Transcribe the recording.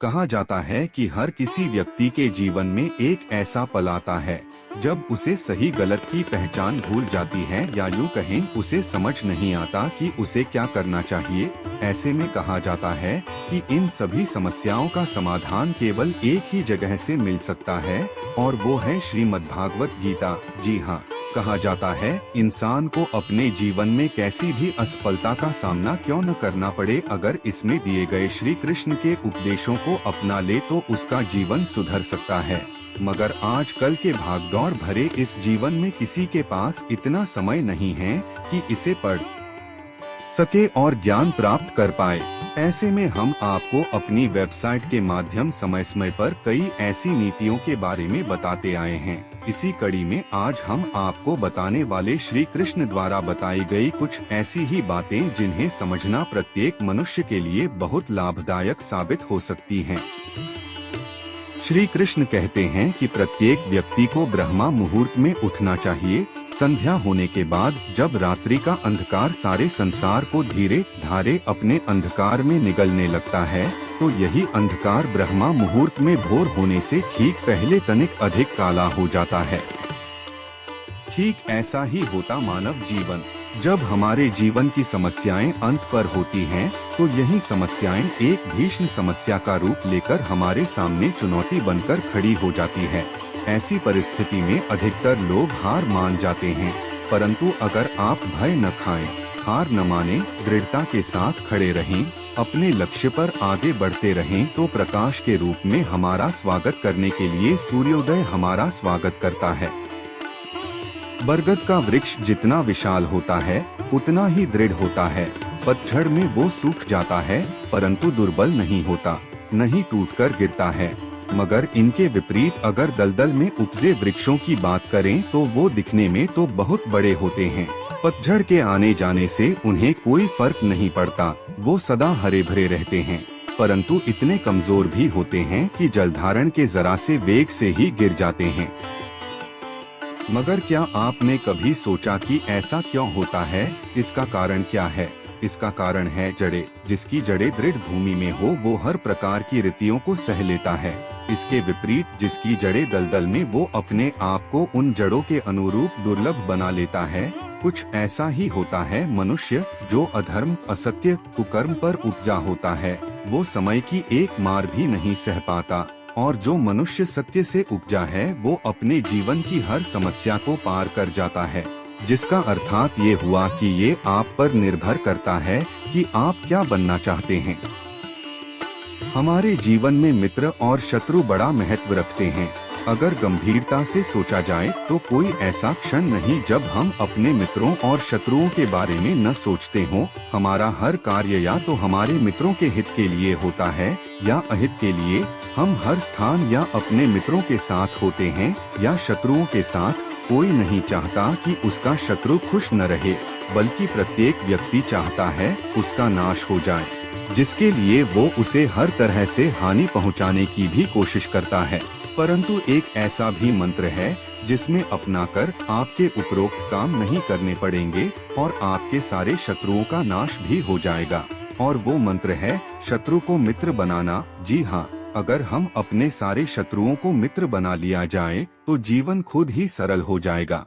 कहा जाता है कि हर किसी व्यक्ति के जीवन में एक ऐसा पल आता है जब उसे सही गलत की पहचान भूल जाती है, या यूँ कहें उसे समझ नहीं आता कि उसे क्या करना चाहिए। ऐसे में कहा जाता है कि इन सभी समस्याओं का समाधान केवल एक ही जगह से मिल सकता है, और वो है श्रीमद्भागवत गीता। जी हाँ, कहा जाता है इंसान को अपने जीवन में कैसी भी असफलता का सामना क्यों न करना पड़े, अगर इसमें दिए गए श्री कृष्ण के उपदेशों को अपना ले तो उसका जीवन सुधर सकता है। मगर आजकल के भागदौड़ भरे इस जीवन में किसी के पास इतना समय नहीं है कि इसे पढ़ सके और ज्ञान प्राप्त कर पाए। ऐसे में हम आपको अपनी वेबसाइट के माध्यम समय समय पर कई ऐसी नीतियों के बारे में बताते आए हैं। इसी कड़ी में आज हम आपको बताने वाले श्री कृष्ण द्वारा बताई गई कुछ ऐसी ही बातें जिन्हें समझना प्रत्येक मनुष्य के लिए बहुत लाभदायक साबित हो सकती हैं। श्री कृष्ण कहते हैं कि प्रत्येक व्यक्ति को ब्रह्मा मुहूर्त में उठना चाहिए। संध्या होने के बाद जब रात्रि का अंधकार सारे संसार को धीरे धारे अपने अंधकार में निगलने लगता है, तो यही अंधकार ब्रह्मा मुहूर्त में भोर होने से ठीक पहले तनिक अधिक काला हो जाता है। ठीक ऐसा ही होता मानव जीवन। जब हमारे जीवन की समस्याएं अंत पर होती हैं, तो यही समस्याएं एक भीषण समस्या का रूप लेकर हमारे सामने चुनौती बनकर खड़ी हो जाती है। ऐसी परिस्थिति में अधिकतर लोग हार मान जाते हैं, परंतु अगर आप भय न खाएं, हार न माने, दृढ़ता के साथ खड़े रहें, अपने लक्ष्य पर आगे बढ़ते रहें, तो प्रकाश के रूप में हमारा स्वागत करने के लिए सूर्योदय हमारा स्वागत करता है। बरगद का वृक्ष जितना विशाल होता है उतना ही दृढ़ होता है। पतझड़ में वो सूख जाता है, परंतु दुर्बल नहीं होता, नहीं टूटकर गिरता है। मगर इनके विपरीत अगर दलदल में उपजे वृक्षों की बात करें तो वो दिखने में तो बहुत बड़े होते हैं। पतझड़ के आने जाने से उन्हें कोई फर्क नहीं पड़ता, वो सदा हरे भरे रहते हैं, परंतु इतने कमजोर भी होते हैं कि जलधारण के जरा से वेग से ही गिर जाते हैं। मगर क्या आपने कभी सोचा कि ऐसा क्यों होता है? इसका कारण क्या है? इसका कारण है जड़ें। जिसकी जड़ें दृढ़ भूमि में हो वो हर प्रकार की रीतियों को सह लेता है। इसके विपरीत जिसकी जड़ें दलदल में, वो अपने आप को उन जड़ों के अनुरूप दुर्लभ बना लेता है। कुछ ऐसा ही होता है मनुष्य, जो अधर्म, असत्य, कुकर्म पर उपजा होता है, वो समय की एक मार भी नहीं सह पाता, और जो मनुष्य सत्य से उपजा है वो अपने जीवन की हर समस्या को पार कर जाता है। जिसका अर्थात ये हुआ कि ये आप पर निर्भर करता है कि आप क्या बनना चाहते हैं। हमारे जीवन में मित्र और शत्रु बड़ा महत्व रखते हैं। अगर गंभीरता से सोचा जाए तो कोई ऐसा क्षण नहीं जब हम अपने मित्रों और शत्रुओं के बारे में न सोचते हों। हमारा हर कार्य या तो हमारे मित्रों के हित के लिए होता है या अहित के लिए। हम हर स्थान या अपने मित्रों के साथ होते हैं या शत्रुओं के साथ। कोई नहीं चाहता कि उसका शत्रु खुश न रहे, बल्कि प्रत्येक व्यक्ति चाहता है उसका नाश हो जाए, जिसके लिए वो उसे हर तरह से हानि पहुंचाने की भी कोशिश करता है। परंतु एक ऐसा भी मंत्र है जिसमें अपनाकर आपके उपरोक्त काम नहीं करने पड़ेंगे और आपके सारे शत्रुओं का नाश भी हो जाएगा। और वो मंत्र है शत्रु को मित्र बनाना। जी हाँ, अगर हम अपने सारे शत्रुओं को मित्र बना लिया जाए तो जीवन खुद ही सरल हो जाएगा।